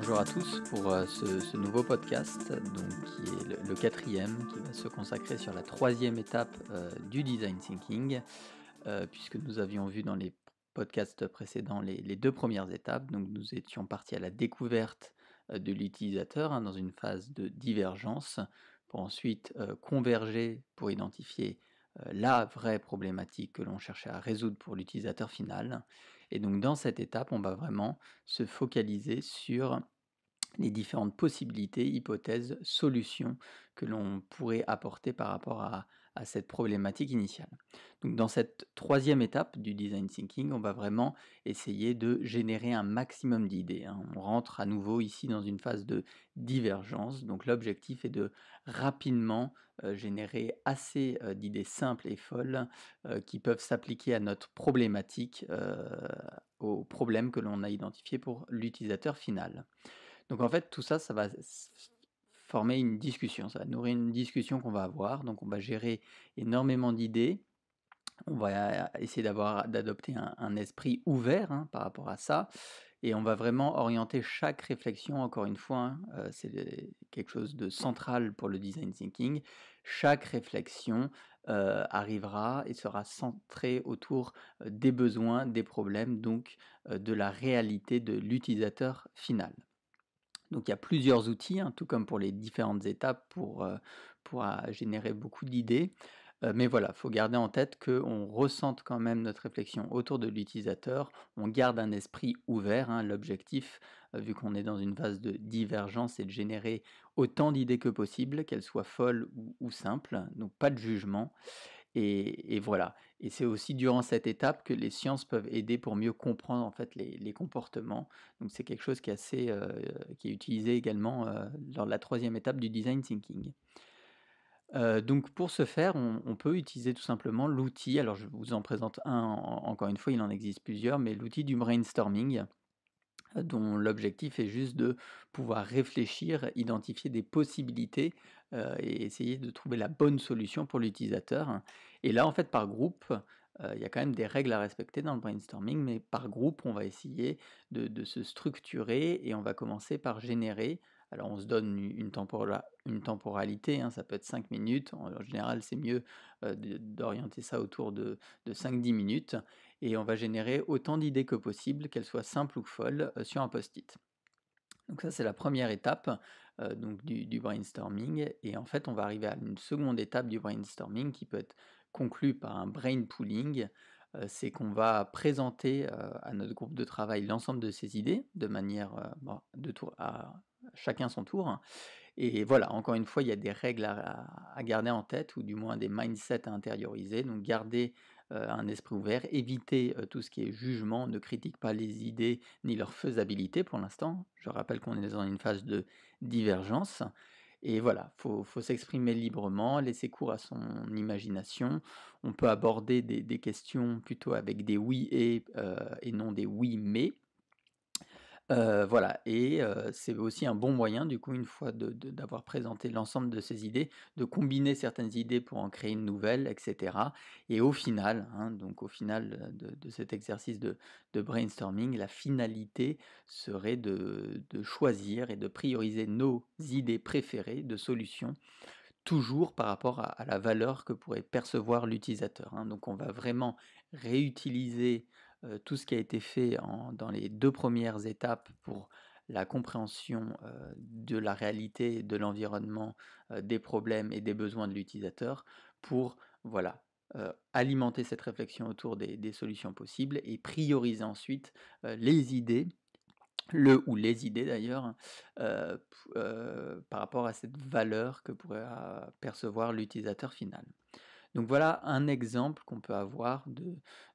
Bonjour à tous pour ce nouveau podcast, donc qui est le quatrième, qui va se consacrer sur la troisième étape du design thinking, puisque nous avions vu dans les podcasts précédents les deux premières étapes. Donc nous étions partis à la découverte de l'utilisateur, dans une phase de divergence, pour ensuite converger pour identifier la vraie problématique que l'on cherchait à résoudre pour l'utilisateur final. Et donc dans cette étape, on va vraiment se focaliser sur les différentes possibilités, hypothèses, solutions que l'on pourrait apporter par rapport à cette problématique initiale. Donc dans cette troisième étape du design thinking, on va vraiment essayer de générer un maximum d'idées. On rentre à nouveau ici dans une phase de divergence. Donc l'objectif est de rapidement générer assez d'idées simples et folles qui peuvent s'appliquer à notre problématique, au problème que l'on a identifié pour l'utilisateur final. Donc en fait, tout ça, ça va former une discussion, ça va nourrir une discussion qu'on va avoir. Donc on va gérer énormément d'idées, on va essayer d'adopter un esprit ouvert par rapport à ça, et on va vraiment orienter chaque réflexion, encore une fois, c'est quelque chose de central pour le design thinking. Chaque réflexion arrivera et sera centrée autour des besoins, des problèmes, donc de la réalité de l'utilisateur final. Donc il y a plusieurs outils, tout comme pour les différentes étapes pour générer beaucoup d'idées. Mais voilà, il faut garder en tête qu'on ressente quand même notre réflexion autour de l'utilisateur, on garde un esprit ouvert. L'objectif, vu qu'on est dans une phase de divergence, c'est de générer autant d'idées que possible, qu'elles soient folles ou simples, donc pas de jugement. Et voilà. Et c'est aussi durant cette étape que les sciences peuvent aider pour mieux comprendre en fait les comportements. Donc c'est quelque chose qui est assez, qui est utilisé également lors de la troisième étape du design thinking. Donc pour ce faire, on peut utiliser tout simplement l'outil, alors je vous en présente un, encore une fois, il en existe plusieurs, mais l'outil du brainstorming, dont l'objectif est juste de pouvoir réfléchir, identifier des possibilités et essayer de trouver la bonne solution pour l'utilisateur. Et là, en fait, par groupe, il y a quand même des règles à respecter dans le brainstorming, mais par groupe, on va essayer de se structurer et on va commencer par générer. Alors, on se donne une temporalité, ça peut être 5 minutes. En général, c'est mieux d'orienter ça autour de 5-10 minutes et on va générer autant d'idées que possible, qu'elles soient simples ou folles, sur un post-it. Donc ça, c'est la première étape donc du brainstorming, et en fait, on va arriver à une seconde étape du brainstorming qui peut être conclue par un brain pooling. C'est qu'on va présenter à notre groupe de travail l'ensemble de ces idées de manière de tour à chacun son tour. Et voilà, encore une fois, il y a des règles à garder en tête, ou du moins des mindsets à intérioriser. Donc garder un esprit ouvert, éviter tout ce qui est jugement, ne critique pas les idées ni leur faisabilité pour l'instant. Je rappelle qu'on est dans une phase de divergence. Et voilà, faut s'exprimer librement, laisser cours à son imagination. On peut aborder des questions plutôt avec des oui et non des oui mais. Voilà, et c'est aussi un bon moyen, du coup, une fois d'avoir présenté l'ensemble de ces idées, de combiner certaines idées pour en créer une nouvelle, et cetera. Et au final, donc au final de cet exercice de brainstorming, la finalité serait de choisir et de prioriser nos idées préférées de solutions, toujours par rapport à la valeur que pourrait percevoir l'utilisateur. Donc on va vraiment réutiliser tout ce qui a été fait dans les deux premières étapes pour la compréhension de la réalité, de l'environnement, des problèmes et des besoins de l'utilisateur, pour voilà, alimenter cette réflexion autour des solutions possibles et prioriser ensuite les idées, le ou les idées d'ailleurs, par rapport à cette valeur que pourrait percevoir l'utilisateur final. Donc voilà un exemple qu'on peut avoir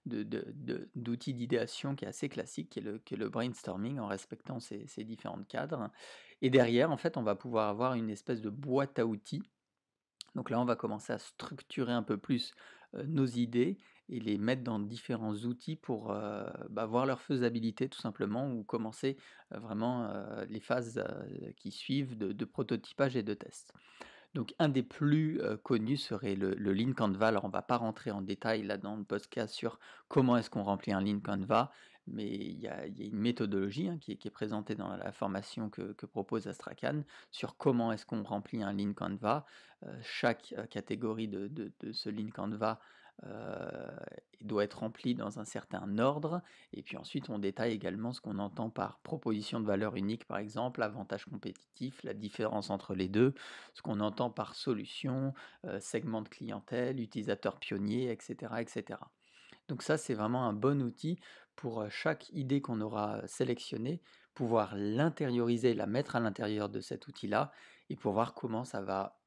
d'outil d'idéation qui est assez classique, qui est le brainstorming, en respectant ces différents cadres. Et derrière, en fait, on va pouvoir avoir une espèce de boîte à outils. Donc là, on va commencer à structurer un peu plus nos idées et les mettre dans différents outils pour voir leur faisabilité tout simplement, ou commencer vraiment les phases qui suivent de prototypage et de test. Donc un des plus connus serait le Lean Canvas. Alors on ne va pas rentrer en détail là dans le podcast sur comment est-ce qu'on remplit un Lean Canvas, mais il y a une méthodologie, hein, qui est présentée dans la formation que propose Astrakhan sur comment est-ce qu'on remplit un Lean Canvas. Chaque catégorie de ce Lean Canvas doit être remplie dans un certain ordre, et puis ensuite on détaille également ce qu'on entend par proposition de valeur unique, par exemple, avantage compétitif, la différence entre les deux, ce qu'on entend par solution, segment de clientèle, utilisateur pionnier, etc., etc. Donc ça, c'est vraiment un bon outil pour chaque idée qu'on aura sélectionnée, pouvoir l'intérioriser, la mettre à l'intérieur de cet outil-là, et pour voir comment ça va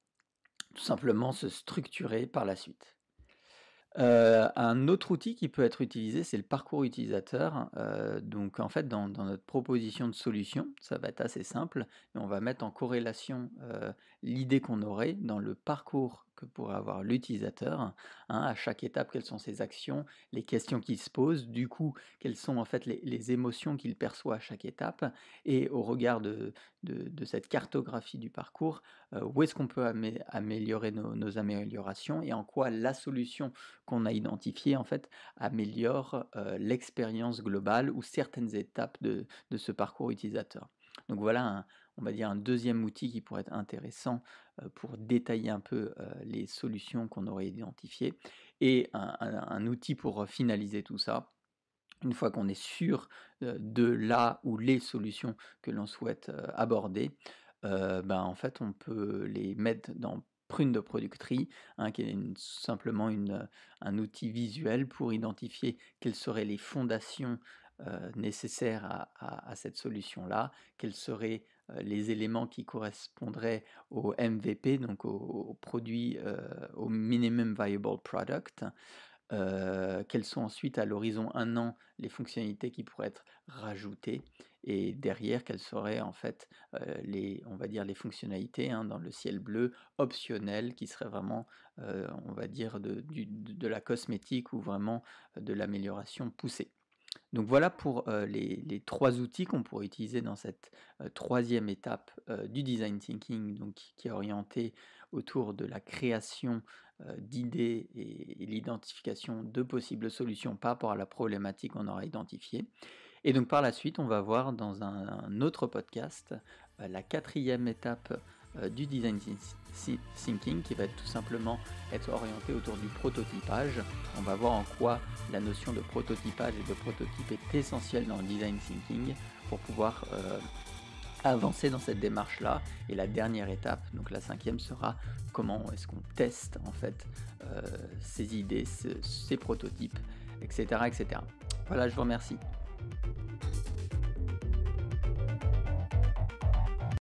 tout simplement se structurer par la suite. Un autre outil qui peut être utilisé, c'est le parcours utilisateur. Donc en fait, dans notre proposition de solution, ça va être assez simple, mais on va mettre en corrélation l'idée qu'on aurait dans le parcours que pourrait avoir l'utilisateur, hein, à chaque étape, quelles sont ses actions, les questions qu'il se pose, du coup, quelles sont en fait les émotions qu'il perçoit à chaque étape, et au regard de cette cartographie du parcours, où est-ce qu'on peut améliorer nos améliorations, et en quoi la solution qu'on a identifié en fait améliore l'expérience globale ou certaines étapes de ce parcours utilisateur. Donc voilà, on va dire un deuxième outil qui pourrait être intéressant pour détailler un peu les solutions qu'on aurait identifiées, et un outil pour finaliser tout ça. Une fois qu'on est sûr de la ou les solutions que l'on souhaite aborder, en fait, on peut les mettre dans Prune de Product Tree, hein, qui est simplement un outil visuel pour identifier quelles seraient les fondations nécessaires à cette solution-là, quels seraient les éléments qui correspondraient au MVP, donc au produit, au Minimum Viable Product. Quelles sont ensuite à l'horizon 1 an les fonctionnalités qui pourraient être rajoutées, et derrière quelles seraient en fait on va dire les fonctionnalités, hein, dans le ciel bleu optionnelles qui seraient vraiment on va dire de la cosmétique ou vraiment de l'amélioration poussée. Donc voilà pour les trois outils qu'on pourrait utiliser dans cette troisième étape du design thinking, donc qui est orientée autour de la création d'idées et l'identification de possibles solutions par rapport à la problématique qu'on aura identifiée. Et donc par la suite, on va voir dans un autre podcast la quatrième étape du design thinking, qui va tout simplement être orientée autour du prototypage. On va voir en quoi la notion de prototypage et de prototype est essentielle dans le design thinking pour pouvoir avancer dans cette démarche-là. Et la dernière étape, donc la cinquième, sera comment est-ce qu'on teste en fait ces idées, ces prototypes, etc., etc. Voilà, je vous remercie.